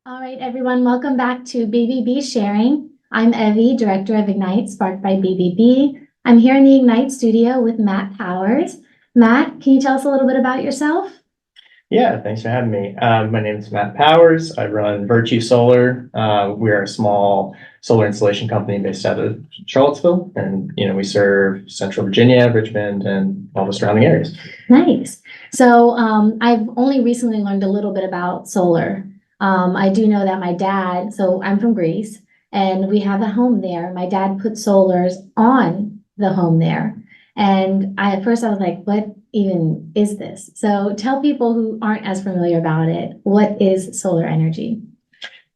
All right, everyone, welcome back to BBB Sharing. I'm Evie, Director of Ignite, sparked by BBB. I'm here in the Ignite studio with Matt Powers. Matt, can you tell us a little bit about yourself? Yeah, thanks for having me. My name is Matt Powers. I run Virtue Solar. We're a small solar installation company based out of Charlottesville, and we serve Central Virginia, Richmond, and all the surrounding areas. Nice. So I've only recently learned a little bit about solar. I do know that my dad, so I'm from Greece, and we have a home there. My dad put solars on the home there. And at first I was like, what even is this? So tell people who aren't as familiar about it, what is solar energy?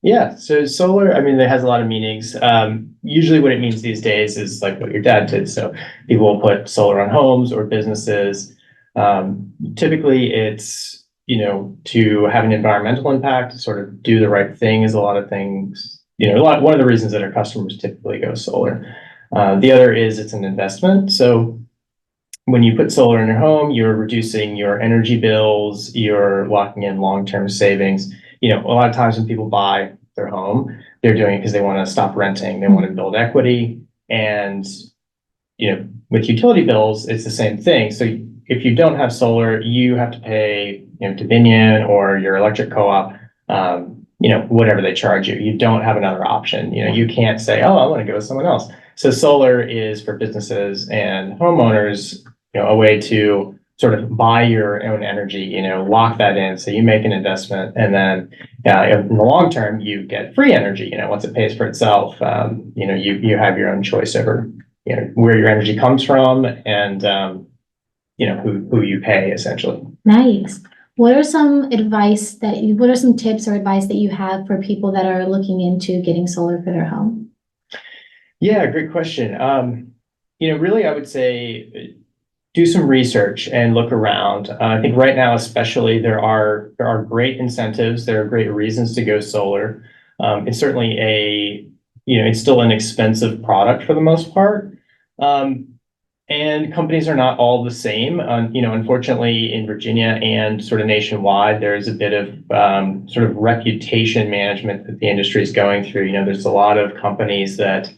Yeah, so solar, it has a lot of meanings. Usually what it means these days is like what your dad did. So people will put solar on homes or businesses. Typically it's, to have an environmental impact, to sort of do the right thing is a lot of things, one of the reasons that our customers typically go solar. The other is it's an investment. So when you put solar in your home, you're reducing your energy bills, you're locking in long-term savings. A lot of times when people buy their home, they're doing it because they want to stop renting, they want to build equity. And, with utility bills, it's the same thing. So if you don't have solar, you have to pay, Dominion or your electric co-op, whatever they charge you. You don't have another option. You can't say, oh, I want to go with someone else. So solar is for businesses and homeowners, a way to sort of buy your own energy, lock that in. So you make an investment and then in the long term, you get free energy, once it pays for itself. You have your own choice over, where your energy comes from and, who you pay essentially. Nice. What are some what are some tips or advice that you have for people that are looking into getting solar for their home? Yeah, great question. Really, I would say do some research and look around. I think right now, especially, there are great incentives. There are great reasons to go solar. It's certainly it's still an expensive product for the most part. And companies are not all the same. Unfortunately, in Virginia and sort of nationwide, there's a bit of sort of reputation management that the industry is going through. There's a lot of companies that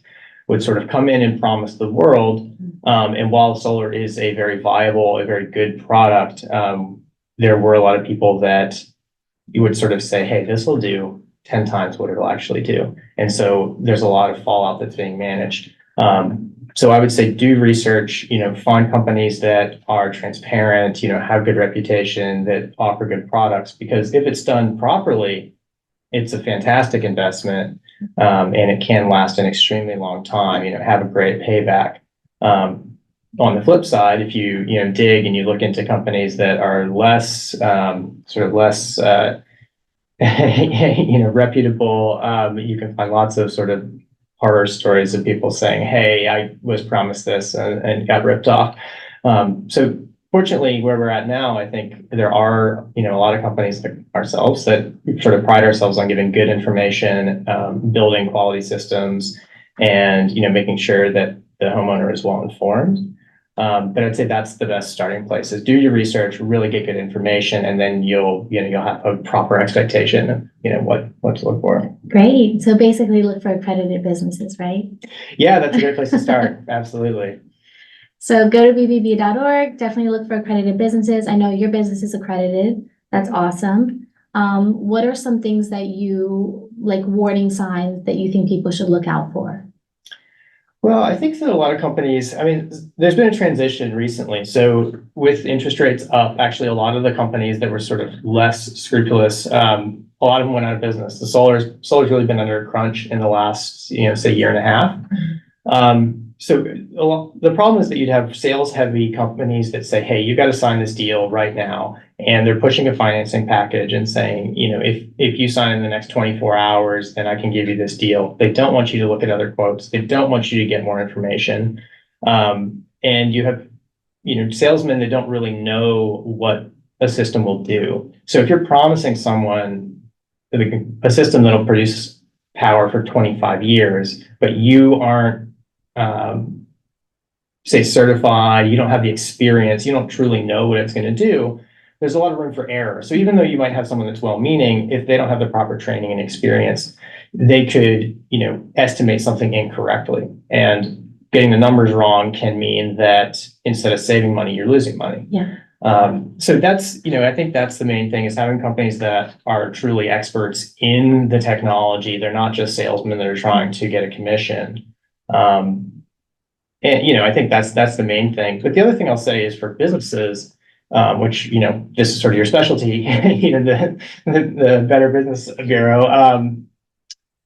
would sort of come in and promise the world. And while solar is a very viable, a very good product, there were a lot of people that you would sort of say, hey, this will do 10 times what it'll actually do. And so there's a lot of fallout that's being managed. So I would say do research, find companies that are transparent, have good reputation, that offer good products, because if it's done properly, it's a fantastic investment, and it can last an extremely long time, have a great payback. On the flip side, if you, dig and you look into companies that are less, reputable, you can find lots of sort of horror stories of people saying, hey, I was promised this and got ripped off. So fortunately, where we're at now, I think there are, a lot of companies like ourselves that sort of pride ourselves on giving good information, building quality systems, and, making sure that the homeowner is well informed. But I'd say that's the best starting place is do your research, really get good information, and then you'll have a proper expectation of, what to look for. Great. So basically look for accredited businesses, right? Yeah, that's a great place to start. Absolutely. So go to bbb.org, definitely look for accredited businesses. I know your business is accredited. That's awesome. What are some things that warning signs that you think people should look out for? Well, I think that a lot of companies, there's been a transition recently. So with interest rates up, actually, a lot of the companies that were sort of less scrupulous, a lot of them went out of business. The solar's really been under a crunch in the last, say year and a half. So the problem is that you'd have sales heavy companies that say, hey, you got to sign this deal right now. And they're pushing a financing package and saying, if you sign in the next 24 hours, then I can give you this deal. They don't want you to look at other quotes. They don't want you to get more information. And you have, salesmen that don't really know what a system will do. So if you're promising someone a system that'll produce power for 25 years, but you aren't, say certified, you don't have the experience, you don't truly know what it's going to do, there's a lot of room for error. So even though you might have someone that's well-meaning, if they don't have the proper training and experience, they could, estimate something incorrectly. And getting the numbers wrong can mean that instead of saving money, you're losing money. Yeah. So that's, I think that's the main thing, is having companies that are truly experts in the technology. They're not just salesmen that are trying to get a commission. And, I think that's the main thing. But the other thing I'll say is for businesses, which, this is sort of your specialty, the Better Business Bureau,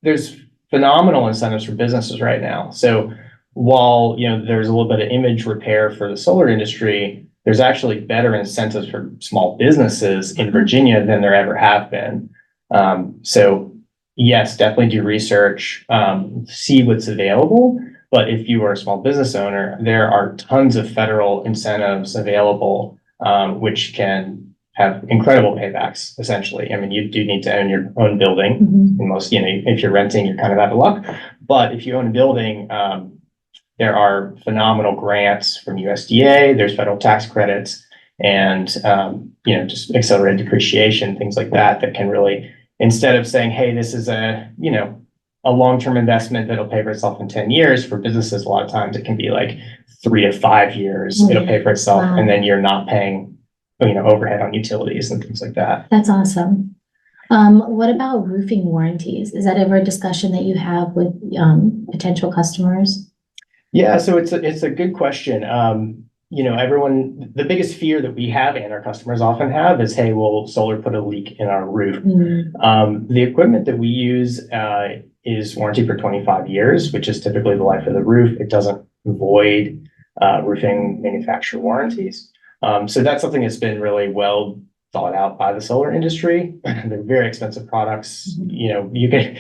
there's phenomenal incentives for businesses right now. So while, there's a little bit of image repair for the solar industry, there's actually better incentives for small businesses in Virginia than there ever have been. So yes, definitely do research, see what's available. But if you are a small business owner, there are tons of federal incentives available, which can have incredible paybacks, essentially. I mean, you do need to own your own building. Mhm. And most, if you're renting, you're kind of out of luck. But if you own a building, there are phenomenal grants from USDA, there's federal tax credits, and, just accelerated depreciation, things like that, that can really, instead of saying, hey, this is a long-term investment that'll pay for itself in 10 years, for businesses, a lot of times it can be like 3 to 5 years, it'll pay for itself, Wow. and then you're not paying, overhead on utilities and things like that. That's awesome. What about roofing warranties? Is that ever a discussion that you have with potential customers? Yeah, so it's a good question. Everyone, the biggest fear that we have and our customers often have is, hey, will solar put a leak in our roof? The equipment that we use is warranty for 25 years, which is typically the life of the roof. It doesn't void roofing manufacturer warranties. So that's something that's been really well thought out by the solar industry. They're very expensive products. You can,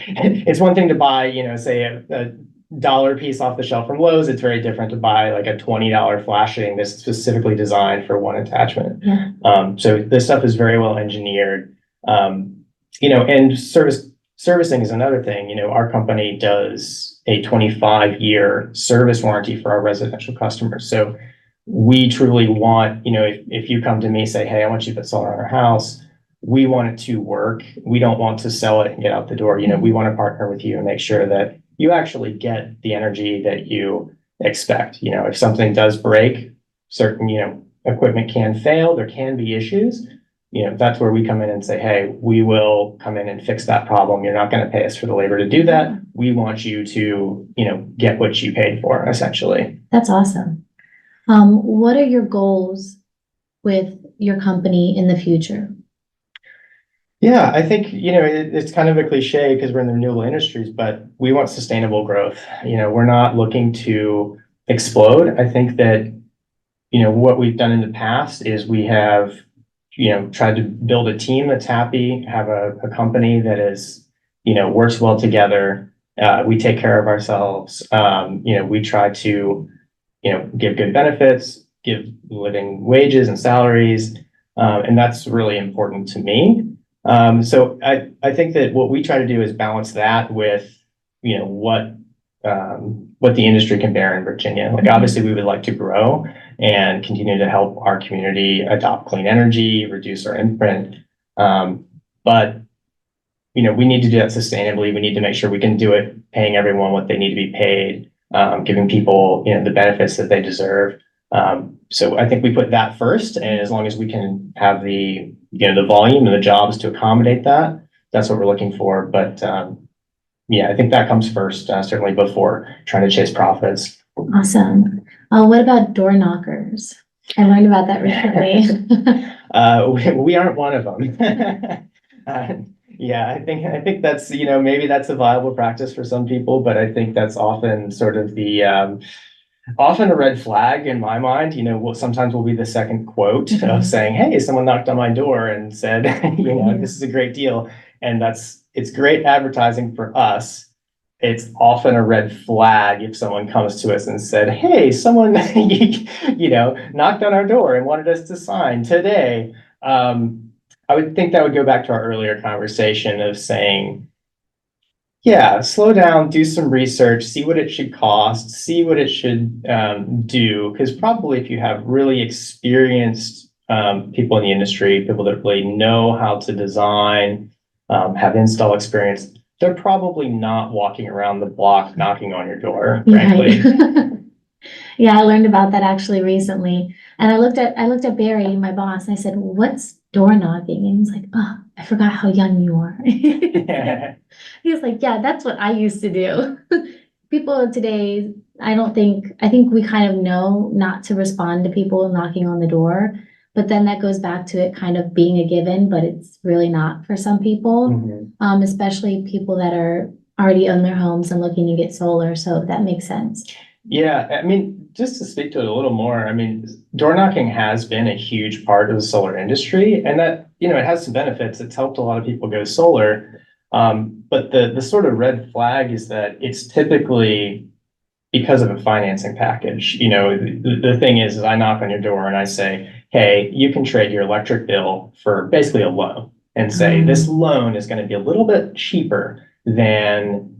it's one thing to buy, say a dollar piece off the shelf from Lowe's. It's very different to buy like a $20 flashing that's specifically designed for one attachment. Yeah. So this stuff is very well engineered. And servicing is another thing. Our company does a 25-year service warranty for our residential customers. So we truly want, if you come to me, say, hey, I want you to put solar on our house, we want it to work. We don't want to sell it and get out the door. We want to partner with you and make sure that you actually get the energy that you expect. If something does break, certain, equipment can fail, there can be issues. That's where we come in and say, hey, we will come in and fix that problem. You're not going to pay us for the labor to do that. We want you to, get what you paid for, essentially. That's awesome. What are your goals with your company in the future? Yeah, I think, it's kind of a cliche because we're in the renewable industries, but we want sustainable growth. We're not looking to explode. I think that, what we've done in the past is we have, tried to build a team that's happy, have a company that is, works well together. We take care of ourselves. We try to, give good benefits, give living wages and salaries. And that's really important to me. So I think that what we try to do is balance that with, what the industry can bear in Virginia. Like, obviously we would like to grow and continue to help our community adopt clean energy, reduce our imprint. But, we need to do that sustainably. We need to make sure we can do it paying everyone what they need to be paid, giving people, the benefits that they deserve. So I think we put that first, and as long as we can have the volume and the jobs to accommodate that, that's what we're looking for. But I think that comes first, certainly before trying to chase profits. Awesome. What about door knockers? I learned about that recently. We aren't one of them. I think that's, maybe that's a viable practice for some people, but I think that's often sort of often a red flag in my mind. Sometimes will be the second quote of saying, hey, someone knocked on my door and said, this is a great deal. And it's great advertising for us. It's often a red flag if someone comes to us and said, hey, someone, knocked on our door and wanted us to sign today. I would think that would go back to our earlier conversation of saying, yeah, slow down, do some research, see what it should cost, see what it should do. Because probably if you have really experienced, people in the industry, people that really know how to design, have install experience, they're probably not walking around the block knocking on your door, frankly. Right. Yeah, I learned about that actually recently. And I looked at Barry, my boss, and I said, what's door knocking? And he's like, oh, I forgot how young you are. He was like, yeah, that's what I used to do. People today, I think we kind of know not to respond to people knocking on the door. But then that goes back to it kind of being a given, but it's really not for some people, Mhm. especially people that are already in their homes and looking to get solar. So that makes sense. Yeah, I mean, just to speak to it a little more, I mean, door knocking has been a huge part of the solar industry, and that, it has some benefits. It's helped a lot of people go solar. But the sort of red flag is that it's typically because of a financing package. The thing is I knock on your door and I say, hey, you can trade your electric bill for basically a loan, and say this loan is going to be a little bit cheaper than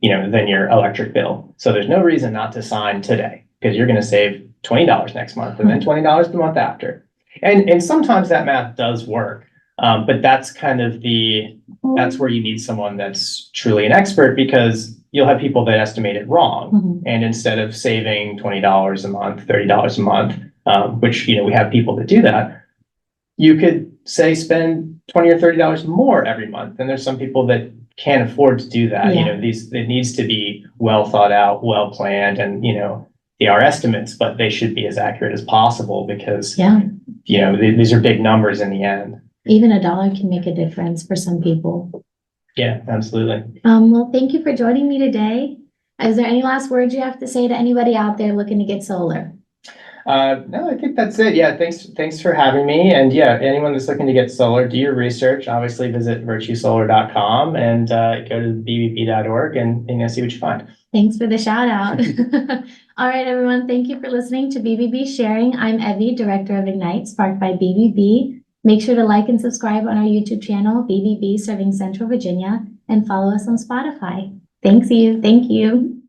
your electric bill. So there's no reason not to sign today, because you're going to save $20 next month and then $20 the month after. And sometimes that math does work. But that's kind of that's where you need someone that's truly an expert, because you'll have people that estimate it wrong. And instead of saving $20 a month, $30 a month, which, we have people that do that, you could say spend $20 or $30 more every month. And there's some people that can't afford to do that. Yeah. It needs to be well thought out, well planned, and, they are estimates, but they should be as accurate as possible, because, these are big numbers in the end. Even $1 can make a difference for some people. Yeah, absolutely. Well, thank you for joining me today. Is there any last words you have to say to anybody out there looking to get solar? No, I think that's it. Yeah, thanks for having me. And yeah, anyone that's looking to get solar, do your research. Obviously, visit virtuesolar.com and go to bbb.org and see what you find. Thanks for the shout out. All right, everyone. Thank you for listening to BBB Sharing. I'm Evie, Director of Ignite, sparked by BBB. Make sure to like and subscribe on our YouTube channel, BBB Serving Central Virginia, and follow us on Spotify. Thank you.